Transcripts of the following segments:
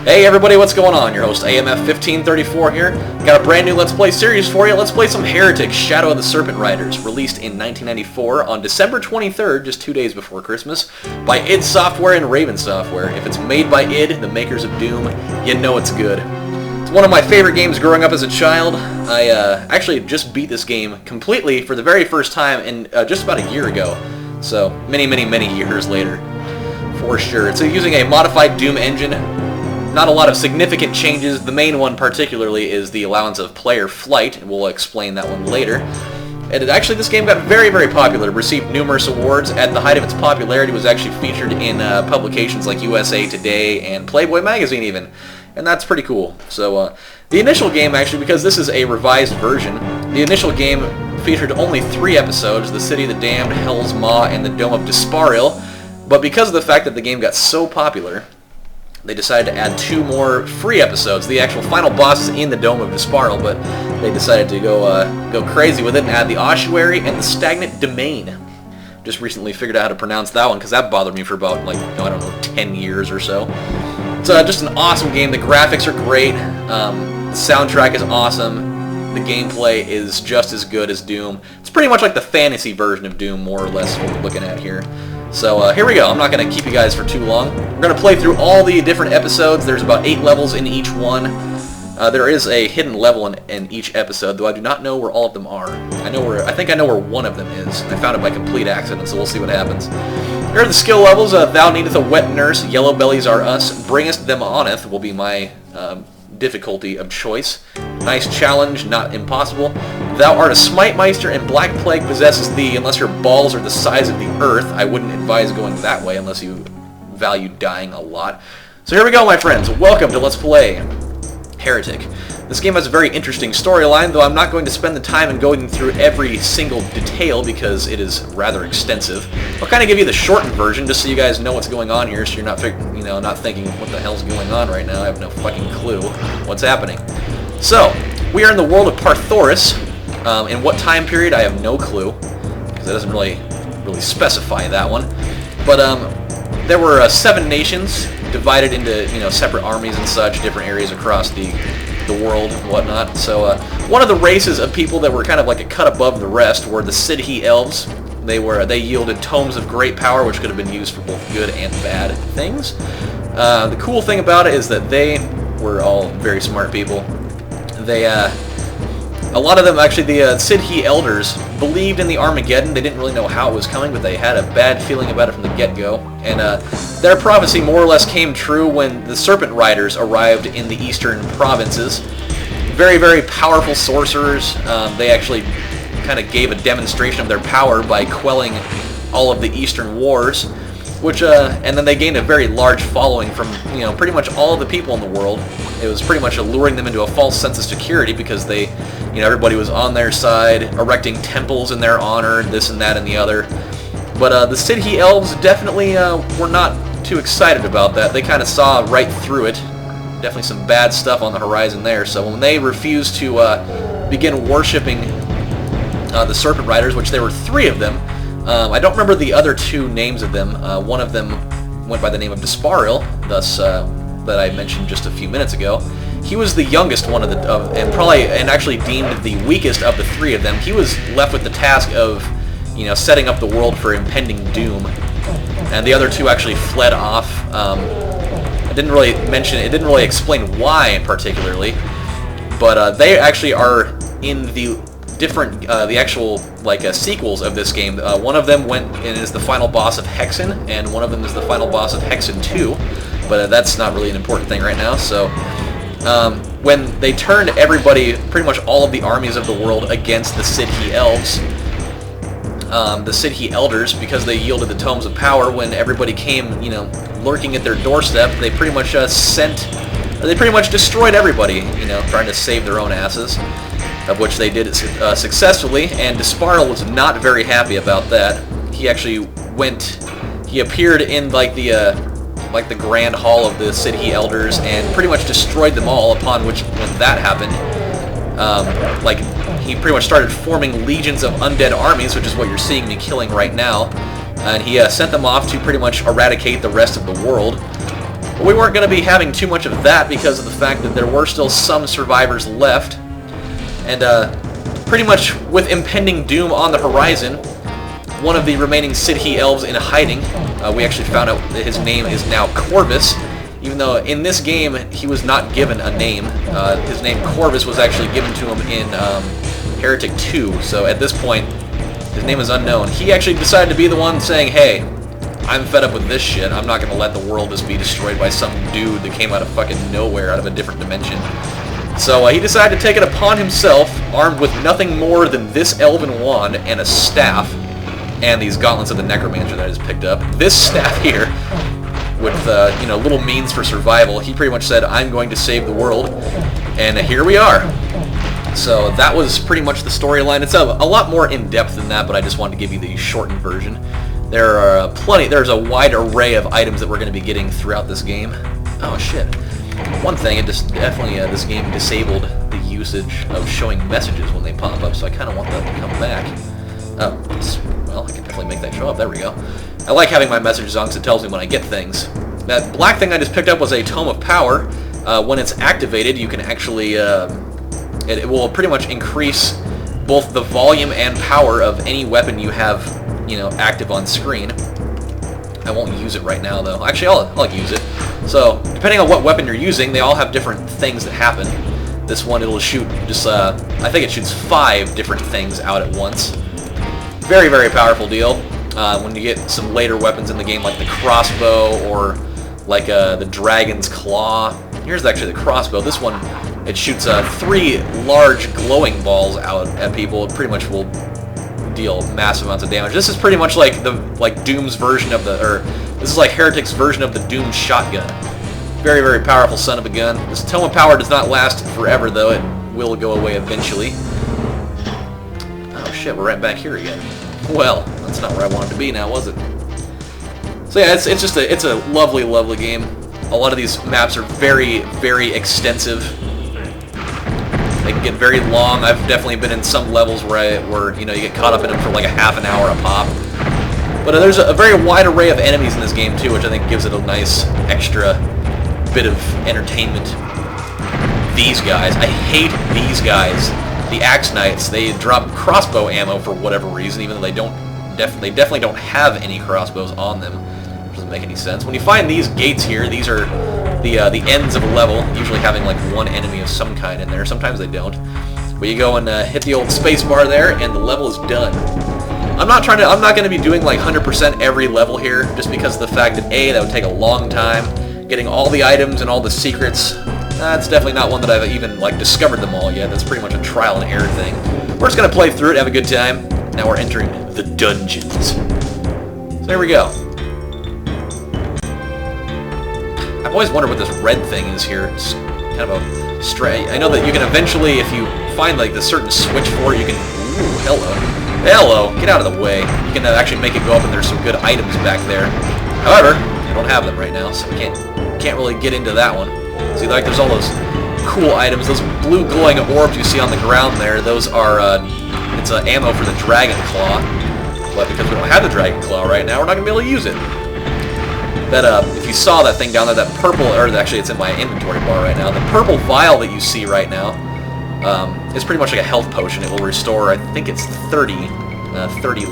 Hey everybody, what's going on? Your host AMF1534 here. Got a brand new Let's Play series for you. Let's play some Heretic, Shadow of the Serpent Riders, released in 1994 on December 23rd, just 2 days before Christmas, by id Software and Raven Software. If it's made by id, the makers of Doom, you know it's good. It's one of my favorite games growing up as a child. I actually just beat this game completely for the very first time in just about a year ago. So, many years later, for sure. It's using a modified Doom engine. Not a lot of significant changes. The main one particularly is the allowance of player flight, and we'll explain that one later. And actually this game got very popular, received numerous awards. At the height of its popularity, it was actually featured in publications like USA Today and Playboy magazine even, and that's pretty cool. So the initial game, actually, because this is a revised version, the initial game featured only 3 episodes, The City of the Damned, Hell's Maw, and the Dome of Disparil, but because of the fact that the game got so popular, they decided to add 2 more free episodes. The actual final boss is in the Dome of Disparil, but they decided to go crazy with it and add the Ossuary and the Stagnant Domain. Just recently figured out how to pronounce that one because that bothered me for about, like, I don't know, 10 years or so. It's just an awesome game. The graphics are great. The soundtrack is awesome. The gameplay is just as good as Doom. It's pretty much like the fantasy version of Doom, more or less, what we're looking at here. So here we go. I'm not going to keep you guys for too long. We're going to play through all the different episodes. There's about 8 levels in each one. There is a hidden level in each episode, though I do not know where all of them are. I think I know where one of them is. I found it by complete accident, so we'll see what happens. Here are the skill levels. Thou needeth a wet nurse, yellow bellies are us, bringest them oneth will be my difficulty of choice. Nice challenge, not impossible. Thou art a smite meister, and black plague possesses thee. Unless your balls are the size of the earth, I wouldn't advise going that way unless you value dying a lot. So here we go, my friends. Welcome to Let's Play Heretic. This game has a very interesting storyline, though I'm not going to spend the time in going through every single detail because it is rather extensive. I'll kind of give you the shortened version just so you guys know what's going on here, so you're not thinking what the hell's going on right now. I have no fucking clue what's happening. So, we are in the world of Parthorus. In what time period, I have no clue, because it doesn't really specify that one. But there were 7 nations divided into separate armies and such, different areas across the world and whatnot. So one of the races of people that were kind of like a cut above the rest were the Sidhe elves. They yielded tomes of great power, which could have been used for both good and bad things. The cool thing about it is that they were all very smart people. A lot of them, actually, the Sidhe elders believed in the Armageddon. They didn't really know how it was coming, but they had a bad feeling about it from the get-go. And their prophecy more or less came true when the Serpent Riders arrived in the eastern provinces. Very powerful sorcerers. They actually kind of gave a demonstration of their power by quelling all of the eastern wars, which and then they gained a very large following from pretty much all of the people in the world. It was pretty much luring them into a false sense of security because they, everybody was on their side, erecting temples in their honor, this and that and the other. But the Sidhe elves definitely were not too excited about that. They kind of saw right through it. Definitely some bad stuff on the horizon there. So when they refused to begin worshipping the Serpent Riders, which there were 3 of them, I don't remember the other 2 names of them. One of them went by the name of Disparil, thus that I mentioned just a few minutes ago. He was the youngest one and actually deemed the weakest of the 3 of them. He was left with the task of, setting up the world for impending doom, and the other 2 actually fled off. I didn't really mention it. It didn't really explain why particularly, but they actually are in the different, the actual sequels of this game. One of them went and is the final boss of Hexen, and one of them is the final boss of Hexen 2. But that's not really an important thing right now. So when they turned everybody, pretty much all of the armies of the world against the Sidhe elves, the Sidhe elders, because they yielded the tomes of power, when everybody came, lurking at their doorstep, they pretty much destroyed everybody, trying to save their own asses, of which they did it successfully. And Disparil was not very happy about that. He actually he appeared in the grand hall of the Sidhe elders and pretty much destroyed them all, upon which, when that happened, he pretty much started forming legions of undead armies, which is what you're seeing me killing right now, and he sent them off to pretty much eradicate the rest of the world. But we weren't going to be having too much of that because of the fact that there were still some survivors left. And pretty much with impending doom on the horizon, one of the remaining Sidhe elves in hiding, we actually found out that his name is now Corvus, even though in this game he was not given a name. His name Corvus was actually given to him in Heretic 2, so at this point his name is unknown. He actually decided to be the one saying, hey, I'm fed up with this shit. I'm not going to let the world just be destroyed by some dude that came out of fucking nowhere, out of a different dimension. So he decided to take it upon himself, armed with nothing more than this elven wand and a staff, and these gauntlets of the necromancer that I just picked up. This staff here, with you know, little means for survival, he pretty much said, I'm going to save the world, and here we are. So that was pretty much the storyline. It's a lot more in-depth than that, but I just wanted to give you the shortened version. There's a wide array of items that we're going to be getting throughout this game. Oh shit. One thing, it just definitely, this game disabled the usage of showing messages when they pop up, so I kind of want that to come back. Oh, well, I can definitely make that show up. There we go. I like having my messages on because it tells me when I get things. That black thing I just picked up was a Tome of Power. When it's activated, you can actually, it will pretty much increase both the volume and power of any weapon you have, you know, active on screen. I won't use it right now, though. Actually, I'll use it. So, depending on what weapon you're using, they all have different things that happen. This one, it'll shoot just, I think it shoots 5 different things out at once. Very, very powerful deal. When you get some later weapons in the game, like the crossbow, or like the dragon's claw. Here's actually the crossbow. This one, it shoots 3 large glowing balls out at people. It pretty much will deal massive amounts of damage. This is pretty much like Doom's version of this is like Heretic's version of the Doom shotgun. Very, very powerful son of a gun. This Tome of Power does not last forever, though. It will go away eventually. Oh shit, we're right back here again. Well, that's not where I wanted to be now, was it? So yeah, it's a lovely, lovely game. A lot of these maps are very, very extensive. They can get very long. I've definitely been in some levels where you know, you get caught up in them for like a half an hour a pop. But there's a very wide array of enemies in this game too, which I think gives it a nice extra bit of entertainment. These guys, I hate these guys. The Axe Knights, they drop crossbow ammo for whatever reason, even though they definitely don't have any crossbows on them. Which doesn't make any sense. When you find these gates here, these are the ends of a level, usually having like one enemy of some kind in there. Sometimes they don't. But you go and hit the old space bar there, and the level is done. I'm not going to be doing like 100% every level here, just because of the fact that that would take a long time. Getting all the items and all the secrets, that's definitely not one that I've even like discovered them all yet. That's pretty much a trial and error thing. We're just going to play through it, have a good time. Now we're entering the dungeons. So there we go. I've always wondered what this red thing is here. It's kind of a stray. I know that you can eventually, if you find like the certain switch for it, you can... Ooh, hello. Hello! Get out of the way. You can actually make it go up, and there's some good items back there. However, I don't have them right now, so I can't really get into that one. See, like, there's all those cool items. Those blue glowing orbs you see on the ground there, those are, it's ammo for the Dragon Claw. But because we don't have the Dragon Claw right now, we're not going to be able to use it. That, if you saw that thing down there, that purple, or actually it's in my inventory bar right now, the purple vial that you see right now, is pretty much like a health potion. It will restore, I think it's 30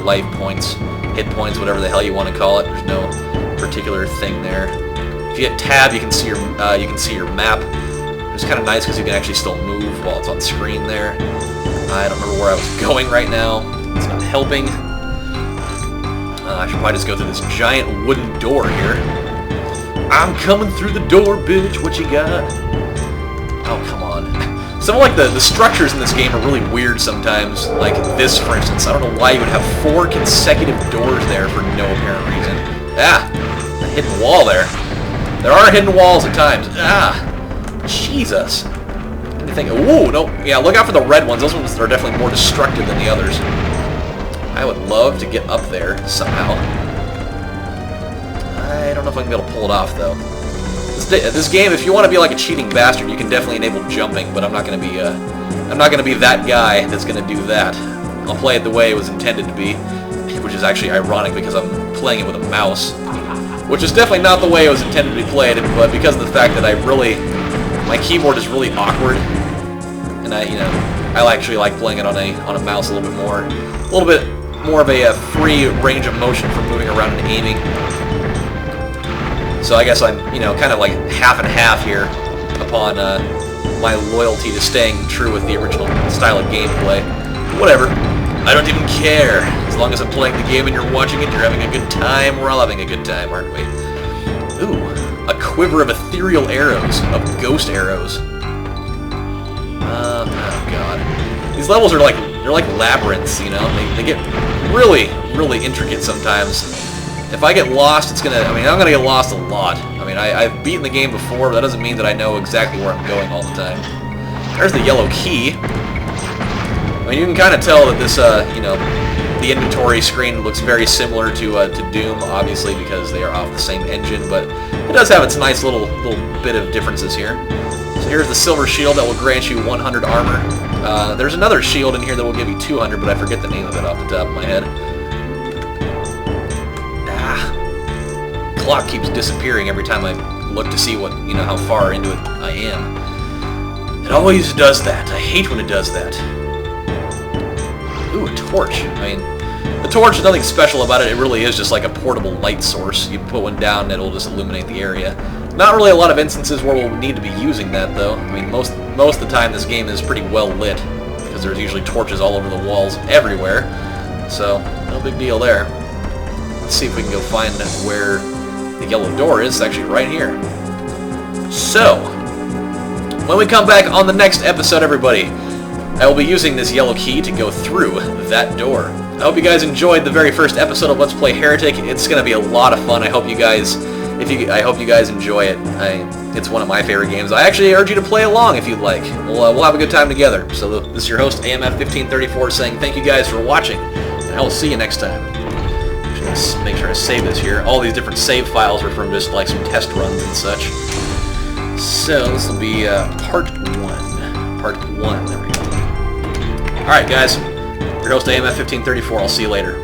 life points, hit points, whatever the hell you want to call it. There's no particular thing there. If you hit tab, you can see your map. It's kind of nice because you can actually still move while it's on screen there. I don't remember where I was going right now. It's not helping. I should probably just go through this giant wooden door here. I'm coming through the door, bitch. What you got? Oh, come on. Some of like the structures in this game are really weird sometimes. Like this, for instance. I don't know why you would have 4 consecutive doors there for no apparent reason. Ah, a hidden wall there. There are hidden walls at times. Ah, Jesus. Anything? Ooh, no. Yeah, look out for the red ones. Those ones are definitely more destructive than the others. I would love to get up there somehow. I don't know if I can be able to pull it off though. This game, if you want to be like a cheating bastard, you can definitely enable jumping, but I'm not going to be that guy that's going to do that. I'll play it the way it was intended to be, which is actually ironic because I'm playing it with a mouse. which is definitely not the way it was intended to be played, but because of the fact that my keyboard is really awkward, and I actually like playing it on a mouse a little bit more of a free range of motion for moving around and aiming. So I guess I'm, kind of like half and half here upon my loyalty to staying true with the original style of gameplay. Whatever. I don't even care. As long as I'm playing the game and you're watching it, you're having a good time. We're all having a good time, aren't we? Ooh, a quiver of ethereal arrows, of ghost arrows. Oh god. These levels are they're like labyrinths, They get really, really intricate sometimes. If I get lost, I'm gonna get lost a lot. I've beaten the game before, but that doesn't mean that I know exactly where I'm going all the time. There's the yellow key. You can kind of tell that this, the inventory screen looks very similar to Doom, obviously, because they are off the same engine, but it does have its nice little bit of differences here. So here's the silver shield that will grant you 100 armor. There's another shield in here that will give you 200, but I forget the name of it off the top of my head. Clock keeps disappearing every time I look to see what, how far into it I am. It always does that. I hate when it does that. Ooh, a torch. The torch is nothing special about it. It really is just like a portable light source. You put one down and it'll just illuminate the area. Not really a lot of instances where we'll need to be using that, though. Most of the time this game is pretty well lit, because there's usually torches all over the walls everywhere. So, no big deal there. Let's see if we can go find where the yellow door is. It's actually right here. So, when we come back on the next episode, everybody, I will be using this yellow key to go through that door. I hope you guys enjoyed the very first episode of Let's Play Heretic. It's going to be a lot of fun. I hope you guys enjoy it. It's one of my favorite games. I actually urge you to play along if you'd like. We'll have a good time together. So this is your host, AMF1534, saying thank you guys for watching, and I will see you next time. Just make sure I save this here. All these different save files are from just like some test runs and such. So this will be part 1. Part 1, there we go. Alright guys, your host AMF1534, I'll see you later.